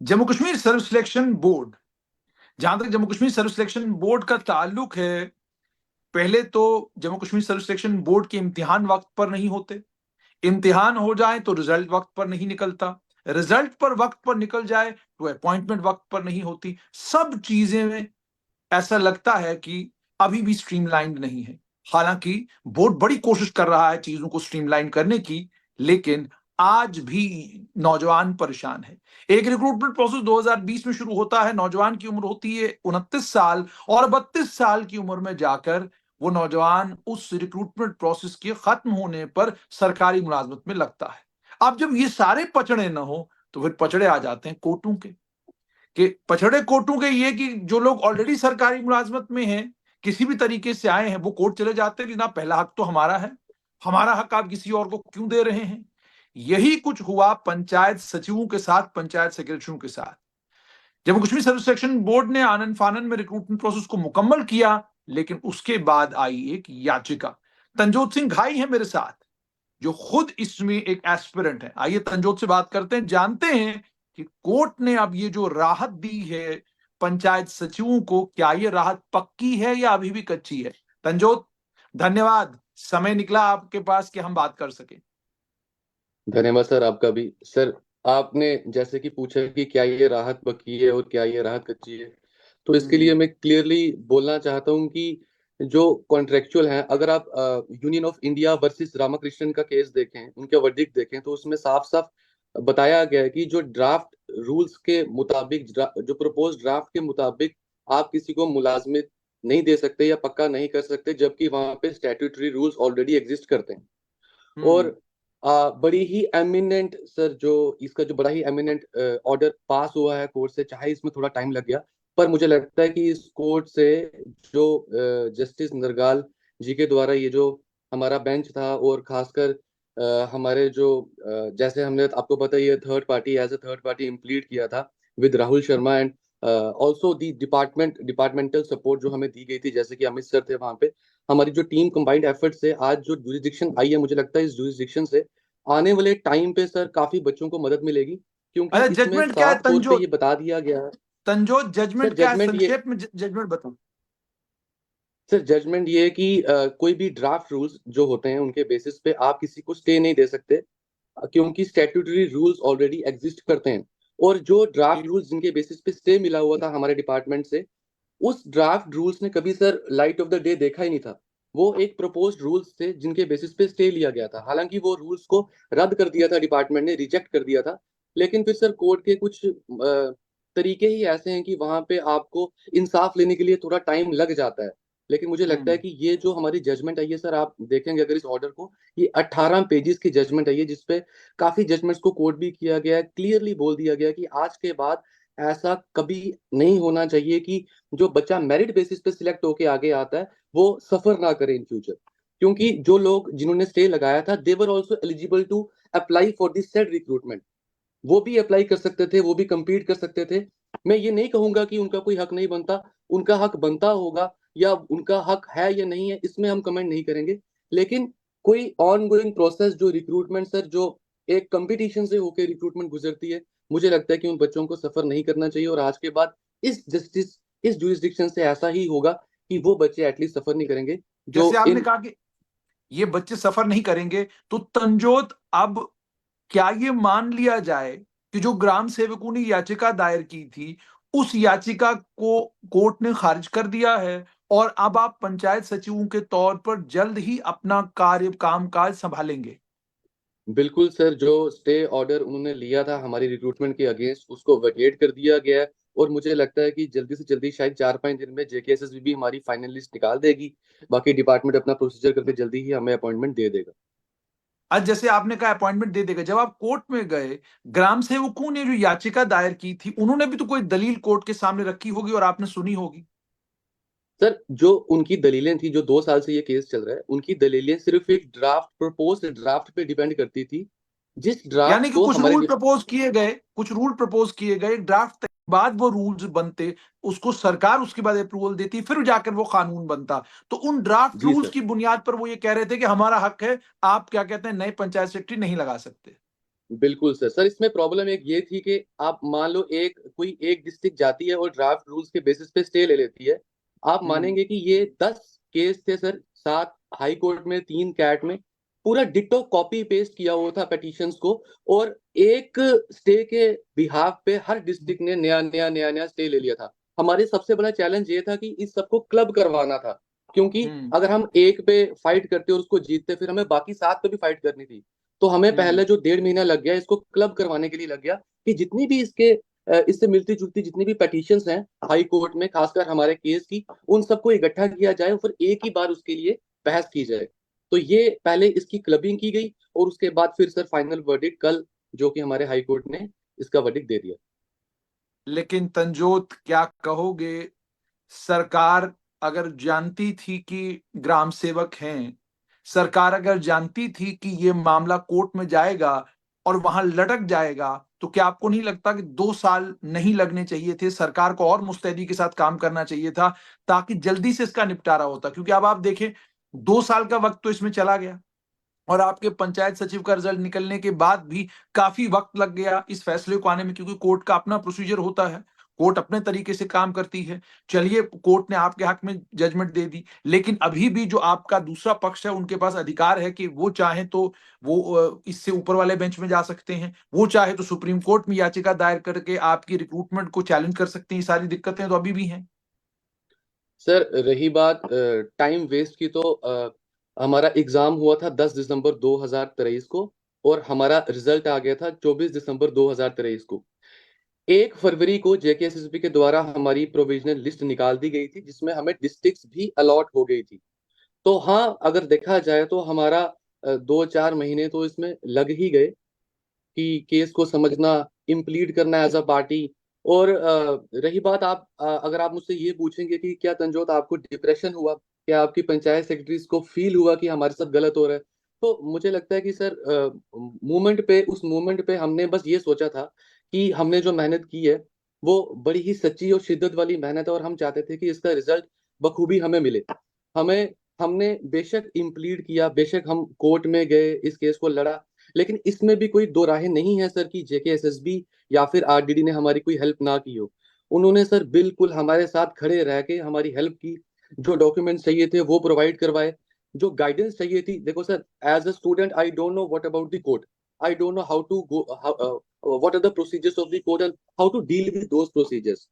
जम्मू कश्मीर सर्व selection board, जहां तक जम्मू कश्मीर सर्व selection board का ताल्लुक है, पहले तो जम्मू कश्मीर सर्व सिलेक्शन बोर्ड के इम्तिहान वक्त पर नहीं होते। इम्तिहान हो जाए तो रिजल्ट वक्त पर नहीं निकलता, रिजल्ट पर वक्त पर निकल जाए तो अपॉइंटमेंट वक्त पर नहीं होती। सब चीजें में ऐसा लगता है कि अभी भी स्ट्रीमलाइंड नहीं है। हालांकि बोर्ड बड़ी कोशिश कर रहा है चीजों को स्ट्रीमलाइन करने की, लेकिन आज भी नौजवान परेशान है। एक रिक्रूटमेंट प्रोसेस 2020 में शुरू होता है, नौजवान की उम्र होती है 29 साल, और 32 साल की उम्र में जाकर वो नौजवान उस रिक्रूटमेंट प्रोसेस के खत्म होने पर सरकारी मुलाजमत में लगता है। अब जब ये सारे पचड़े ना हो तो फिर पचड़े आ जाते हैं कोर्टों के, कि पछड़े कोर्टों के ये कि जो लोग ऑलरेडी सरकारी मुलाजमत में हैं, किसी भी तरीके से आए हैं, वो कोर्ट चले जाते हैं कि ना पहला हक तो हमारा है, हमारा हक आप किसी और को क्यों दे रहे हैं। यही कुछ हुआ पंचायत सचिवों के साथ, पंचायत सेक्रेटरियों के साथ। Jammu Kashmir service selection board ने आनन फानन में रिक्रूटमेंट प्रोसेस को मुकम्मल किया, लेकिन उसके बाद आई एक याचिका। तंजोत सिंह घाई है मेरे साथ, जो खुद इसमें एक एस्पिरेंट है। आइए तंजोत से बात करते हैं, जानते हैं कि कोर्ट ने अब ये जो राहत दी है पंचायत सचिवों को, क्या ये राहत पक्की है या अभी भी कच्ची है। तंजोत, धन्यवाद, समय निकला आपके पास कि हम बात कर सके। धन्यवाद सर, आपका भी। सर, आपने जैसे कि पूछा कि क्या ये राहत पक्की है और क्या ये राहत कच्ची है, तो इसके लिए मैं क्लियरली बोलना चाहता हूं कि जो कॉन्ट्रेक्चुअल है, अगर आप union of India versus Ramakrishnan का केस देखें, उनके वर्डिक्ट देखें, तो उसमें साफ साफ बताया गया है कि जो ड्राफ्ट रूल्स के मुताबिक, जो प्रपोज ड्राफ्ट के मुताबिक आप किसी को मुलाजमत नहीं दे सकते या पक्का नहीं कर सकते, जबकि वहां पे स्टैट्यूटरी रूल्स ऑलरेडी एग्जिस्ट करते हैं। और बड़ी ही एमिनेंट सर, जो इसका जो बड़ा ही एमिनेंट ऑर्डर पास हुआ है कोर्ट से, चाहे इसमें थोड़ा टाइम लग गया, पर मुझे लगता है कि इस कोर्ट से जो जस्टिस नरगाल जी के द्वारा ये जो हमारा बेंच था, और खासकर हमारे जो जैसे हमने आपको पता ही है, third party as a third party implead किया था with Rahul Sharma, and also the departmental support जो हमें दी गई थी, जैसे कि अमित सर थे वहां पे। हमारी जो टीम कंबाइंड एफर्ट से आज जो जुरिस्डिक्शन आई है, मुझे लगता है इस जुरिस्डिक्शन से आने वाले टाइम पे सर काफी बच्चों को मदद मिलेगी, क्योंकि अच्छा, इसमें जजमेंट क्या है साफ तौर पे ये तंजोत? बता दिया गया है। तंजोत, सर जजमेंट क्या है? जजमेंट ये संक्षेप में जजमेंट बताओ। सर जजमेंट ये है कि कोई भी ड्राफ्ट रूल्स जो होते हैं उनके बेसिस पे आप किसी को स्टे नहीं दे सकते, क्योंकि स्टैट्यूटरी रूल्स ऑलरेडी एग्जिस्ट करते हैं। और जो ड्राफ्ट रूल्स जिनके बेसिस पे स्टे मिला हुआ था हमारे डिपार्टमेंट से, उस ड्राफ्ट रूल्स ने कभी sir light of the day देखा ही नहीं था। वो एक प्रपोज्ड रूल्स थे जिनके बेसिस पे स्टे लिया गया था, हालांकि वो रूल्स को रद्द कर दिया था, डिपार्टमेंट ने रिजेक्ट कर दिया था। लेकिन फिर सर कोर्ट के कुछ तरीके ही ऐसे हैं कि वहां पे आपको इंसाफ लेने के लिए थोड़ा टाइम लग जाता है। लेकिन मुझे लगता है कि ये जो हमारी जजमेंट आई है सर, आप देखेंगे अगर इस ऑर्डर को, ये 18 पेजेस की जजमेंट आई है, जिसपे काफी जजमेंट्स को कोट भी किया गया है, क्लियरली बोल दिया गया कि आज के बाद ऐसा कभी नहीं होना चाहिए कि जो बच्चा मेरिट बेसिस पे सिलेक्ट होके आगे आता है वो सफर ना करे इन फ्यूचर। क्योंकि जो लोग जिन्होंने स्टे लगाया था, they were also eligible to apply for this said recruitment. वो भी अप्लाई कर सकते थे, वो भी compete कर सकते थे। मैं ये नहीं कहूंगा कि उनका कोई हक नहीं बनता, उनका हक बनता होगा, या उनका हक है या नहीं है इसमें हम कमेंट नहीं करेंगे। लेकिन कोई ऑन गोइंग प्रोसेस जो रिक्रूटमेंट सर, जो एक कंपटीशन से होकर रिक्रूटमेंट गुजरती है, मुझे लगता है कि उन बच्चों को सफर नहीं करना चाहिए। और आज के बाद इस जुरिस्डिक्शन से ऐसा ही होगा कि वो बच्चे एटलीस्ट सफर नहीं करेंगे जो जैसे आपने इन। कहा कि ये बच्चे सफर नहीं करेंगे, तो तंजोत, अब क्या ये मान लिया जाए कि जो ग्राम सेवकों ने याचिका दायर की थी, उस याचिका को कोर्ट ने खारिज कर दिया है, और अब आप पंचायत सचिवों के तौर पर जल्द ही अपना कार्य कामकाज संभालेंगे? बिल्कुल सर, जो स्टे ऑर्डर उन्होंने लिया था हमारी रिक्रूटमेंट के अगेंस्ट, उसको वेकेट कर दिया गया है। और मुझे लगता है कि जल्दी से जल्दी, शायद 4-5 दिन में, जेकेएसएसबी भी हमारी फाइनल लिस्ट निकाल देगी। बाकी डिपार्टमेंट अपना प्रोसीजर करके जल्दी ही हमें अपॉइंटमेंट दे देगा। आज जैसे आपने कहा अपॉइंटमेंट दे देगा, जब आप कोर्ट में गए, ग्राम सेवकों ने जो याचिका दायर की थी, उन्होंने भी तो कोई दलील कोर्ट के सामने रखी होगी और आपने सुनी होगी। सर, जो उनकी दलीलें थी, जो 2 साल से ये केस चल रहा है, उनकी दलीलें सिर्फ एक ड्राफ्ट, प्रपोज ड्राफ्ट पे डिपेंड करती थी, जिस ड्राफ्ट यानी कि को कुछ हमारे रूल प्रपोज किए गए, कुछ रूल प्रपोज किए गए, ड्राफ्ट के बाद वो रूल्स बनते, उसको सरकार उसके बाद अप्रूवल देती, फिर जाकर वो कानून बनता। तो उन ड्राफ्ट जी रूल्स सर। की बुनियाद पर वो ये कह रहे थे कि हमारा हक है, आप क्या कहते हैं, नए पंचायत सेक्रेटरी नहीं लगा सकते। बिल्कुल सर। सर इसमें प्रॉब्लम एक ये थी कि आप मान लो कोई एक डिस्ट्रिक्ट जाती है और ड्राफ्ट रूल्स के बेसिस पे स्टे ले लेती है। आप मानेंगे कि ये 10 केस थे सर, 7 हाई कोर्ट में, 3 कैट में, पूरा डिट्टो कॉपी पेस्ट किया हुआ था पेटिशंस को। और एक स्टे के बिहाफ पे हर डिस्ट्रिक्ट ने नया नया नया नया स्टे ले लिया था। हमारे सबसे बड़ा चैलेंज ये था कि इस सबको क्लब करवाना था, क्योंकि अगर हम एक पे फाइट करते और उसको जीतते, फिर हमें बाकी 7 पे भी फाइट करनी थी। तो हमें पहले जो 1.5 महीना लग गया इसको क्लब करवाने के लिए लग गया, कि जितनी भी इससे मिलती जुलती जितनी भी पेटिशंस हैं हाई कोर्ट में, खासकर हमारे केस की, उन सबको इकट्ठा किया जाए और फिर एक ही बार उसके लिए बहस की जाए। तो ये पहले इसकी क्लबिंग की गई, और उसके बाद फिर सर फाइनल वर्डिक्ट कल, जो कि हमारे हाई कोर्ट ने इसका वर्डिक्ट दे दिया। लेकिन तंजोत क्या कहोगे, सरकार अगर जानती थी कि ग्राम सेवक हैं, सरकार अगर जानती थी कि ये मामला कोर्ट में जाएगा और वहां लटक जाएगा, तो क्या आपको नहीं लगता कि 2 साल नहीं लगने चाहिए थे? सरकार को और मुस्तैदी के साथ काम करना चाहिए था ताकि जल्दी से इसका निपटारा होता। क्योंकि अब आप देखें, 2 साल का वक्त तो इसमें चला गया और आपके पंचायत सचिव का रिजल्ट निकलने के बाद भी काफी वक्त लग गया इस फैसले को आने में, क्योंकि कोर्ट का अपना प्रोसीजर होता है, कोर्ट अपने तरीके से काम करती है। चलिए, कोर्ट ने आपके हक में जजमेंट दे दी, लेकिन अभी भी जो आपका दूसरा पक्ष है उनके पास अधिकार है कि वो चाहे तो वो इससे ऊपर वाले बेंच में जा सकते हैं, वो चाहे तो सुप्रीम कोर्ट में याचिका दायर करके आपकी रिक्रूटमेंट को चैलेंज कर सकते हैं। ये सारी दिक्कतें तो अभी भी हैं। सर रही बात टाइम वेस्ट की, तो हमारा एग्जाम हुआ था 10 दिसंबर 2023 को, और हमारा रिजल्ट आ गया था 24 दिसंबर 2023 को। 1 फरवरी को जेकेएसएसबी के द्वारा हमारी प्रोविजनल लिस्ट निकाल दी गई थी, जिसमें हमें डिस्ट्रिक्ट्स भी अलॉट हो गई थी। तो हाँ, अगर देखा जाए तो हमारा 2-4 महीने तो इसमें लग ही गए, कि केस को समझना, इम्प्लीड करना एज अ पार्टी। और रही बात, अगर आप मुझसे ये पूछेंगे कि क्या तंजोत आपको डिप्रेशन हुआ, क्या आपकी पंचायत सेक्रेटरीज को फील हुआ कि हमारे साथ गलत हो रहा है, तो मुझे लगता है कि सर उस मोमेंट पे हमने बस ये सोचा था कि हमने जो मेहनत की है वो बड़ी ही सच्ची और शिद्दत वाली मेहनत है, और हम चाहते थे कि इसका रिजल्ट बखूबी हमें मिले। हमें हमने बेशक इम्प्लीड किया, बेशक हम कोर्ट में गए, इस केस को लड़ा, लेकिन इसमें भी कोई दो राहें नहीं है सर कि जेकेएसएसबी या फिर आरडीडी ने हमारी कोई हेल्प ना की हो। उन्होंने सर बिल्कुल हमारे साथ खड़े रह के हमारी हेल्प की, जो डॉक्यूमेंट चाहिए थे वो प्रोवाइड करवाए, जो गाइडेंस चाहिए थी। देखो sir, as a student I don't know what about the court, I don't know how to go, what are the procedures of the court and how to deal with those procedures.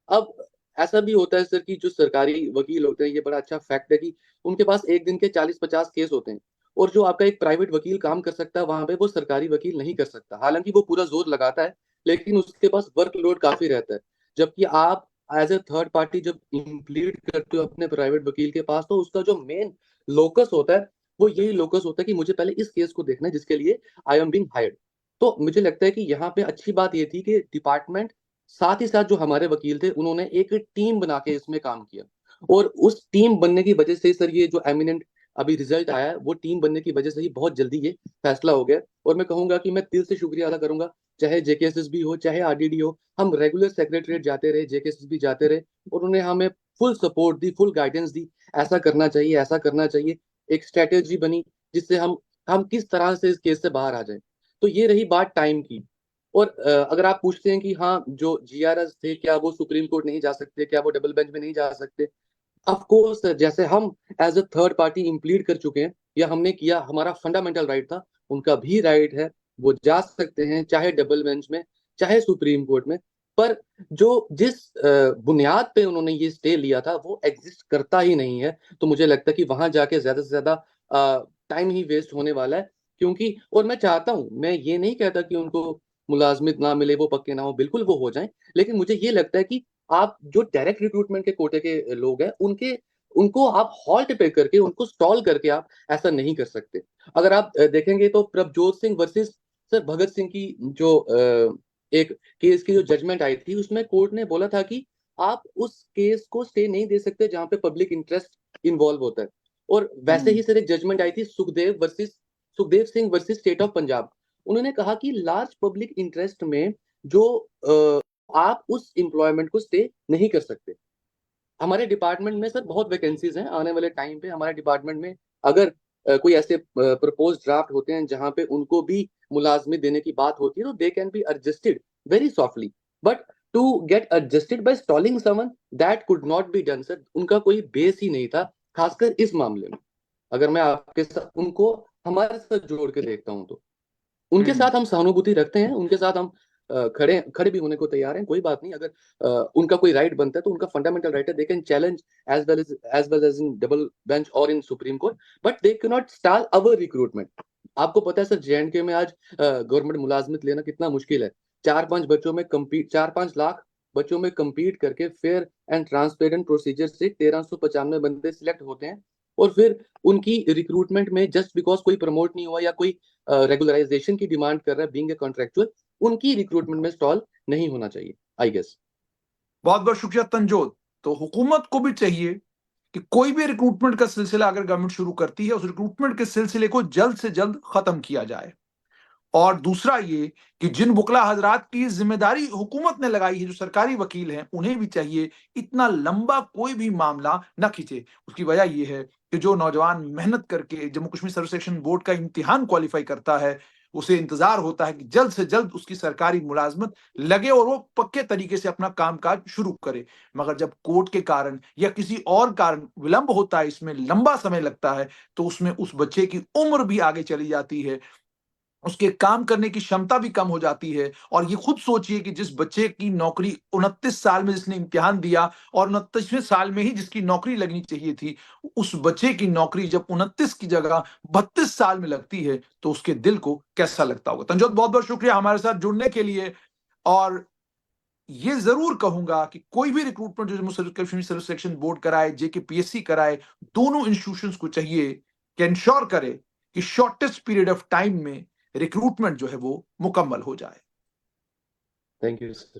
अब ऐसा भी होता है sir कि जो सरकारी वकील होते हैं, ये बड़ा अच्छा फैक्ट है कि उनके पास एक दिन के 40-50 केस होते हैं, और जो आपका एक प्राइवेट वकील काम कर सकता है वहां पे, वो सरकारी वकील नहीं कर सकता। हालांकि वो पूरा जोर लगाता है, लेकिन उसके पास वर्कलोड काफी रहता है। जबकि आप एज ए थर्ड पार्टी जब इंप्लीड करते हो अपने प्राइवेट वकील के पास, तो उसका जो मेन लोकस होता है, वो यही लोकस होता है कि मुझे पहले इस केस को देखना है जिसके लिए आई एम बीइंग हायर्ड। तो मुझे लगता है कि यहाँ पे अच्छी बात ये थी कि डिपार्टमेंट, साथ ही साथ जो हमारे वकील थे, उन्होंने एक टीम बना के इसमें काम किया। और उस टीम बनने की वजह से सर ये जो एमिनेंट अभी रिजल्ट आया है, वो टीम बनने की वजह से ही बहुत जल्दी ये फैसला हो गया। और मैं कहूंगा कि मैं दिल से शुक्रिया अदा करूंगा, चाहे जेकेएसएसबी हो चाहे आरडीडी हो। हम रेगुलर सेक्रेटरीट जाते रहे, जेकेएसएसबी जाते रहे, और उन्होंने हमें फुल सपोर्ट दी, फुल गाइडेंस दी, ऐसा करना चाहिए, ऐसा करना चाहिए। एक स्ट्रेटेजी बनी जिससे हम किस तरह से इस केस से बाहर आ जाए। तो ये रही बात टाइम की। और अगर आप पूछते हैं कि हाँ, जो जीआरएस थे क्या वो सुप्रीम कोर्ट नहीं जा सकते, क्या वो डबल बेंच में नहीं जा सकते, ऑफ कोर्स। जैसे हम एज अ थर्ड पार्टी इंप्लीड कर चुके हैं या हमने किया, हमारा फंडामेंटल राइट था, उनका भी राइट है, वो जा सकते हैं चाहे डबल बेंच में चाहे सुप्रीम कोर्ट में। पर जो जिस बुनियाद पे उन्होंने ये स्टे लिया था वो एग्जिस्ट करता ही नहीं है। तो मुझे लगता है कि वहां जाके ज्यादा से ज्यादा टाइम ही वेस्ट होने वाला है। क्योंकि, और मैं चाहता हूं, मैं ये नहीं कहता कि उनको मुलाजमत ना मिले, वो पक्के ना हो, बिल्कुल वो हो जाएं, लेकिन मुझे ये लगता है कि आप जो डायरेक्ट रिक्रूटमेंट के कोटे के लोग हैं, उनके उनको आप हॉल्ट पे करके, उनको स्टॉल करके आप ऐसा नहीं कर सकते। अगर आप देखेंगे तो प्रभजोत सिंह वर्सेस सर भगत सिंह की जो एक केस की जो जजमेंट आई थी, उसमें कोर्ट ने बोला था कि आप उस केस को स्टे नहीं दे सकते जहां पे पब्लिक इंटरेस्ट इन्वॉल्व होता है। और वैसे ही सर एक जजमेंट आई थी Sukhdev Singh versus state of Punjab. उन्होंने कहा कि लार्ज पब्लिक इंटरेस्ट में जो आप उस एम्प्लॉयमेंट को स्टे नहीं कर सकते। हमारे डिपार्टमेंट में सर बहुत वैकेंसीज हैं, आने वाले टाइम पे हमारे डिपार्टमेंट में अगर कोई ऐसे प्रपोज ड्राफ्ट होते हैं जहां पे उनको भी मुलाजमत देने की बात होती है, तो they can be adjusted very softly, but to get adjusted by stalling someone, that could not be done sir. उनका कोई बेस ही नहीं था, खासकर इस मामले में। अगर मैं आपके साथ उनको हमारे साथ जोड़ के देखता हूं तो उनके साथ हम सहानुभूति रखते हैं, उनके साथ हम खड़े खड़े भी होने को तैयार हैं, कोई बात नहीं। अगर उनका कोई राइट बनता है तो उनका फंडामेंटल राइट है, they can challenge as well as in double bench और in Supreme Court, but they can not stall our recruitment. आपको पता है सर, जेएंडके में आज गवर्नमेंट मुलाजमत लेना कितना मुश्किल है। 4-5 बच्चों में compete करके फेयर एंड ट्रांसपेरेंट प्रोसीजर से 1395 बंदे सिलेक्ट होते हैं, और फिर उनकी रिक्रूटमेंट में जस्ट बिकॉज कोई प्रमोट नहीं हुआ या कोई रेगुलराइजेशन की डिमांड कर रहा है बीइंग ए कॉन्ट्रेक्चुअल, उनकी रिक्रूटमेंट में स्टॉल नहीं होना चाहिए, आई गेस। बहुत बहुत शुक्रिया तंजोत। तो हुकूमत को भी चाहिए कि कोई भी रिक्रूटमेंट का सिलसिला अगर गवर्नमेंट शुरू करती है, उस रिक्रूटमेंट के सिलसिले को जल्द से जल्द खत्म किया जाए। और दूसरा ये कि जिन वकला हजरात की जिम्मेदारी हुकूमत ने लगाई है, जो सरकारी वकील हैं, उन्हें भी चाहिए इतना लंबा कोई भी मामला न खींचे। उसकी वजह यह है कि जो नौजवान मेहनत करके Jammu Kashmir service selection board का इम्तिहान क्वालिफाई करता है, उसे इंतजार होता है कि जल्द से जल्द उसकी सरकारी मुलाजमत लगे और वो पक्के तरीके से अपना कामकाज शुरू करे। मगर जब कोर्ट के कारण या किसी और कारण विलंब होता है, इसमें लंबा समय लगता है, तो उसमें उस बच्चे की उम्र भी आगे चली जाती है, उसके काम करने की क्षमता भी कम हो जाती है। और ये खुद सोचिए कि जिस बच्चे की नौकरी 29 साल में जिसने इम्तिहान दिया और 29वें साल में ही जिसकी नौकरी लगनी चाहिए थी, उस बच्चे की नौकरी जब 29 की जगह 32 साल में लगती है, तो उसके दिल को कैसा लगता होगा। तंजोत, बहुत बहुत शुक्रिया हमारे साथ जुड़ने के लिए। और ये जरूर कहूंगा कि कोई भी रिक्रूटमेंट जो Jammu Kashmir service selection board कराए, जेकेपीएससी कराए, दोनों इंस्टीट्यूशंस को चाहिए कि इंश्योर करे कि शॉर्टेस्ट पीरियड ऑफ टाइम में रिक्रूटमेंट जो है वो मुकम्मल हो जाए। Thank you sir.